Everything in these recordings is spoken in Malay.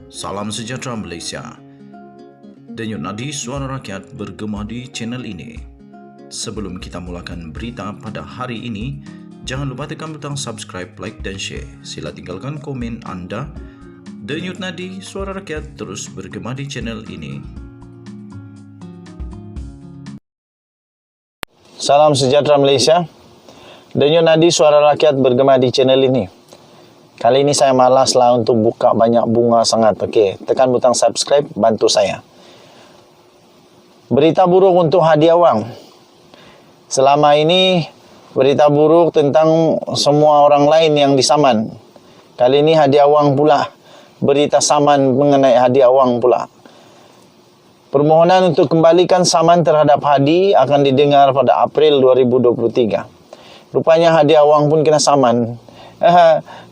Salam sejahtera Malaysia. Denyut nadi suara rakyat bergema di channel ini. Sebelum kita mulakan berita pada hari ini, jangan lupa tekan butang subscribe, like dan share. Sila tinggalkan komen anda. Denyut nadi suara rakyat terus bergema di channel ini. Salam sejahtera Malaysia. Denyut nadi suara rakyat bergema di channel ini. Kali ini saya malaslah untuk buka banyak bunga sangat. Okey, tekan butang subscribe, bantu saya. Berita buruk untuk hadiah wang. Selama ini berita buruk tentang semua orang lain yang disaman. Kali ini hadiah wang pula. Berita saman mengenai hadiah wang pula. Permohonan untuk kembalikan saman terhadap Hadi akan didengar pada April 2023. Rupanya hadiah wang pun kena saman.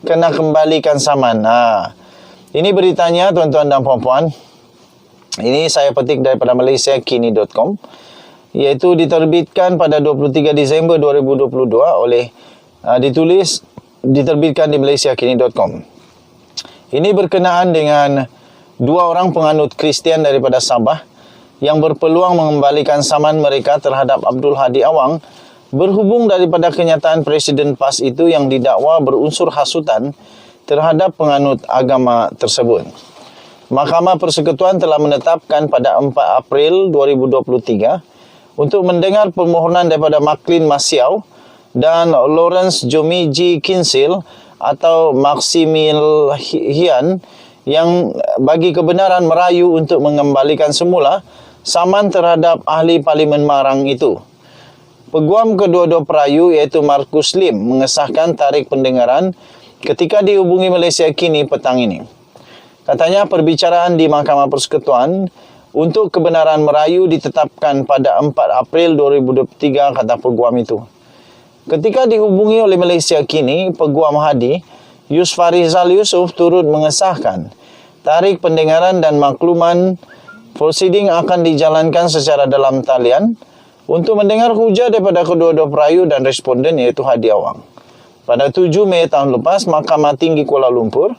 Kena kembalikan saman. Ini beritanya tuan-tuan dan puan-puan. Ini saya petik daripada malaysiakini.com, iaitu diterbitkan pada 23 Disember 2022 oleh diterbitkan di malaysiakini.com. Ini berkenaan dengan dua orang penganut Kristian daripada Sabah yang berpeluang mengembalikan saman mereka terhadap Abdul Hadi Awang berhubung daripada kenyataan Presiden PAS itu yang didakwa berunsur hasutan terhadap penganut agama tersebut. Mahkamah Persekutuan telah menetapkan pada 4 April 2023 untuk mendengar permohonan daripada Maclean Masiau dan Lawrence Jomiji Kinsil atau Maximilian yang bagi kebenaran merayu untuk mengembalikan semula saman terhadap ahli Parlimen Marang itu. Peguam kedua-dua perayu iaitu Markus Lim mengesahkan tarikh pendengaran ketika dihubungi Malaysia Kini petang ini. Katanya perbicaraan di Mahkamah Persekutuan untuk kebenaran merayu ditetapkan pada 4 April 2023, kata peguam itu. Ketika dihubungi oleh Malaysia Kini, Peguam Hadi, Yusfarizal Yusof turut mengesahkan tarikh pendengaran dan makluman prosiding akan dijalankan secara dalam talian untuk mendengar hujah daripada kedua-dua perayu dan responden iaitu Hadi Awang. Pada 7 Mei tahun lepas, Mahkamah Tinggi Kuala Lumpur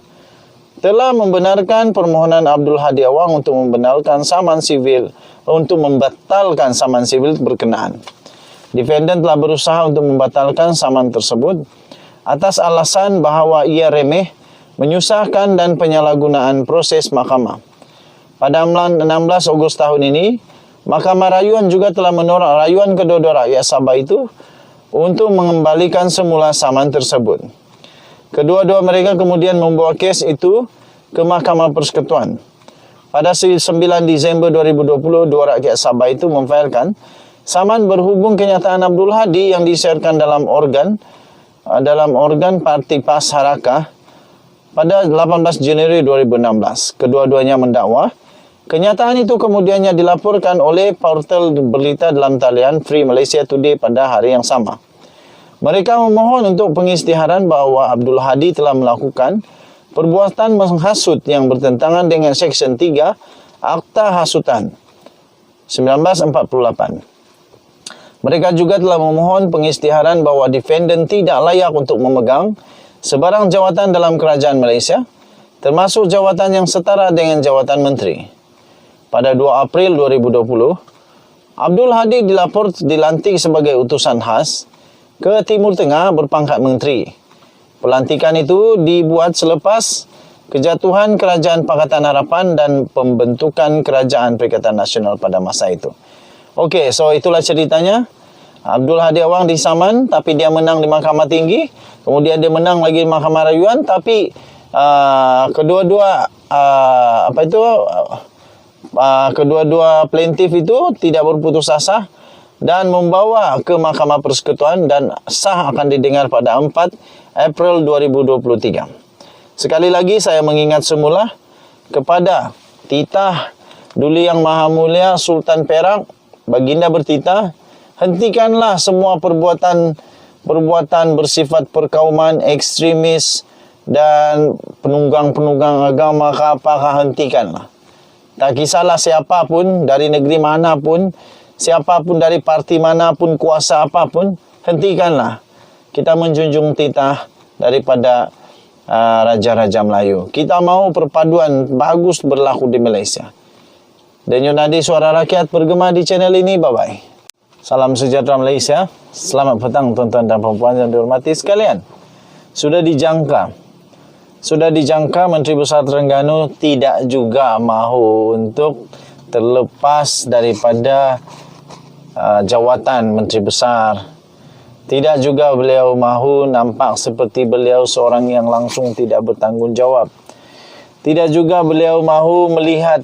telah membenarkan permohonan Abdul Hadi Awang untuk membatalkan saman sivil berkenaan. Defendant telah berusaha untuk membatalkan saman tersebut atas alasan bahawa ia remeh, menyusahkan dan penyalahgunaan proses mahkamah. Pada 16 Ogos tahun ini, Mahkamah Rayuan juga telah menolak rayuan kedua-dua rakyat Sabah itu untuk mengembalikan semula saman tersebut. Kedua-dua mereka kemudian membawa kes itu ke Mahkamah Persekutuan. Pada 9 Disember 2020, dua rakyat Sabah itu memfailkan saman berhubung kenyataan Abdul Hadi yang disiarkan dalam organ Parti PAS Harakah pada 18 Januari 2016. Kedua-duanya mendakwa kenyataan itu kemudiannya dilaporkan oleh portal berita dalam talian Free Malaysia Today pada hari yang sama. Mereka memohon untuk pengisytiharan bahawa Abdul Hadi telah melakukan perbuatan menghasut yang bertentangan dengan Seksyen 3 Akta Hasutan 1948. Mereka juga telah memohon pengisytiharan bahawa defendant tidak layak untuk memegang sebarang jawatan dalam kerajaan Malaysia, termasuk jawatan yang setara dengan jawatan menteri. Pada 2 April 2020, Abdul Hadi dilantik sebagai utusan khas ke Timur Tengah berpangkat menteri. Pelantikan itu dibuat selepas kejatuhan Kerajaan Pakatan Harapan dan pembentukan Kerajaan Perikatan Nasional pada masa itu. Okey, so itulah ceritanya. Abdul Hadi Awang disaman tapi dia menang di Mahkamah Tinggi, kemudian dia menang lagi di Mahkamah Rayuan, tapi kedua-dua plaintiff itu tidak berputus asa dan membawa ke Mahkamah Persekutuan dan sah akan didengar pada 4 April 2023. Sekali lagi saya mengingat semula kepada titah Duli Yang Maha Mulia Sultan Perak, Baginda bertitah, hentikanlah semua perbuatan bersifat perkauman ekstremis dan penunggang-penunggang agama ke apakah, hentikanlah. Tak kisahlah siapapun dari negeri manapun, siapapun dari parti manapun, kuasa apapun, hentikanlah. Kita menjunjung titah daripada Raja-Raja Melayu. Kita mau perpaduan bagus berlaku di Malaysia. Denyut nadi suara rakyat bergema di channel ini. Bye-bye. Salam sejahtera Malaysia. Selamat petang tuan-tuan dan puan-puan yang dihormati sekalian. Sudah dijangka Menteri Besar Terengganu tidak juga mahu untuk terlepas daripada jawatan Menteri Besar. Tidak juga beliau mahu nampak seperti beliau seorang yang langsung tidak bertanggungjawab. Tidak juga beliau mahu melihat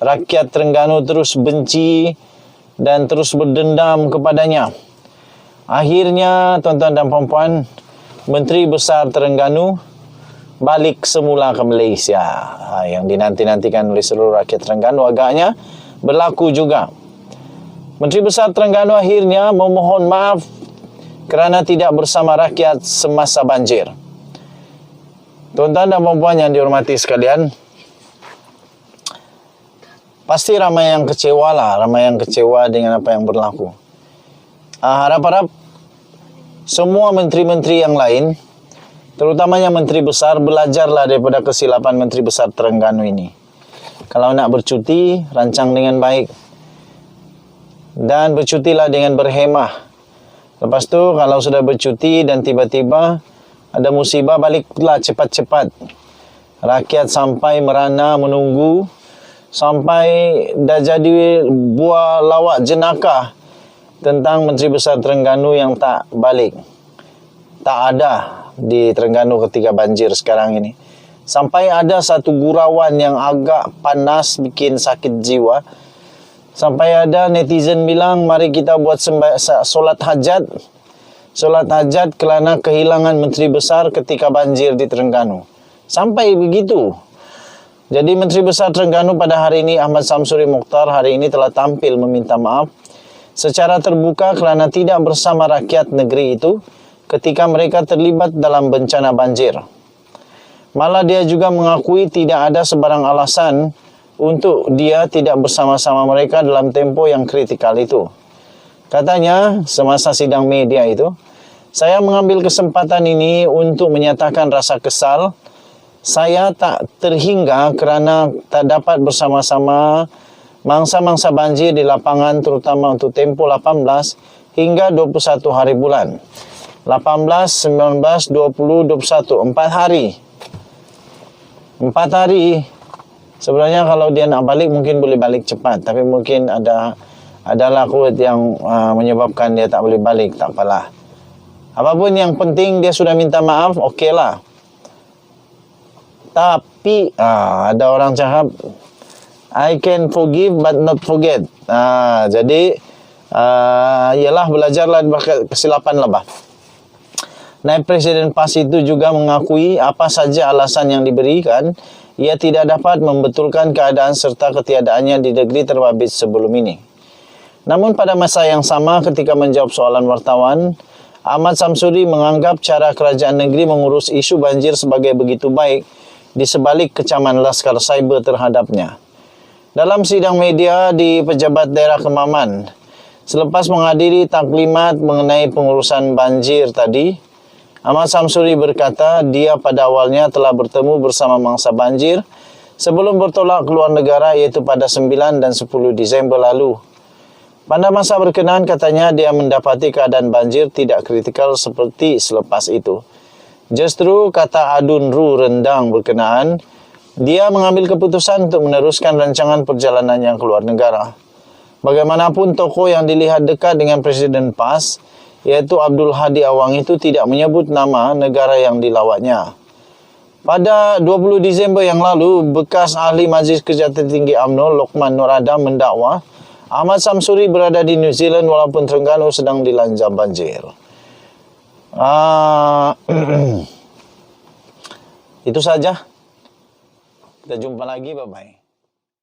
rakyat Terengganu terus benci dan terus berdendam kepadanya. Akhirnya, tuan-tuan dan puan-puan, Menteri Besar Terengganu balik semula ke Malaysia. Yang dinanti-nantikan oleh seluruh rakyat Terengganu agaknya berlaku juga. Menteri Besar Terengganu akhirnya memohon maaf kerana tidak bersama rakyat semasa banjir. Tuan-tuan dan puan-puan yang dihormati sekalian, pasti ramai yang kecewa dengan apa yang berlaku. Harap-harap semua menteri-menteri yang lain, terutamanya Menteri Besar, belajarlah daripada kesilapan Menteri Besar Terengganu ini. Kalau nak bercuti, rancang dengan baik. Dan bercutilah dengan berhemah. Lepas tu, kalau sudah bercuti dan tiba-tiba ada musibah, baliklah cepat-cepat. Rakyat sampai merana menunggu, sampai dah jadi buah lawak jenaka tentang Menteri Besar Terengganu yang tak balik. Tak ada di Terengganu ketika banjir sekarang ini. Sampai ada satu gurauan yang agak panas, bikin sakit jiwa. Sampai ada netizen bilang, mari kita buat solat hajat. Solat hajat kerana kehilangan Menteri Besar ketika banjir di Terengganu. Sampai begitu. Jadi Menteri Besar Terengganu pada hari ini, Ahmad Samsuri Mokhtar, hari ini telah tampil meminta maaf secara terbuka kerana tidak bersama rakyat negeri itu ketika mereka terlibat dalam bencana banjir. Malah dia juga mengakui tidak ada sebarang alasan untuk dia tidak bersama-sama mereka dalam tempoh yang kritikal itu. Katanya semasa sidang media itu, saya mengambil kesempatan ini untuk menyatakan rasa kesal. Saya tak terhingga kerana tak dapat bersama-sama mangsa-mangsa banjir di lapangan, terutama untuk tempoh 18 hingga 21 hari bulan. 18, 19, 20, 21, 4 hari. 4 hari. Sebenarnya kalau dia nak balik mungkin boleh balik cepat, tapi mungkin adalah kuat yang menyebabkan dia tak boleh balik, tak apalah. Apapun yang penting dia sudah minta maaf, okeylah. Tapi ada orang cakap, I can forgive but not forget. Jadi ialah belajarlah kesilapan lah. Naib Presiden PAS itu juga mengakui apa saja alasan yang diberikan, ia tidak dapat membetulkan keadaan serta ketiadaannya di negeri terbabit sebelum ini. Namun pada masa yang sama ketika menjawab soalan wartawan, Ahmad Samsuri menganggap cara kerajaan negeri mengurus isu banjir sebagai begitu baik di sebalik kecaman Laskar Cyber terhadapnya. Dalam sidang media di Pejabat Daerah Kemaman, selepas menghadiri taklimat mengenai pengurusan banjir tadi, Ahmad Samsuri berkata dia pada awalnya telah bertemu bersama mangsa banjir sebelum bertolak keluar negara, iaitu pada 9 dan 10 Disember lalu. Pada masa berkenaan katanya dia mendapati keadaan banjir tidak kritikal seperti selepas itu. Justru kata Adun Ru Rendang berkenaan, dia mengambil keputusan untuk meneruskan rancangan perjalanan yang keluar negara. Bagaimanapun tokoh yang dilihat dekat dengan Presiden PAS, iaitu Abdul Hadi Awang itu tidak menyebut nama negara yang dilawatnya. Pada 20 Disember yang lalu, bekas ahli Majlis Kerja Tertinggi UMNO Lokman Nur Adam mendakwa Ahmad Samsuri berada di New Zealand walaupun Terengganu sedang dilanda banjir. Itu saja. Kita jumpa lagi. Bye-bye.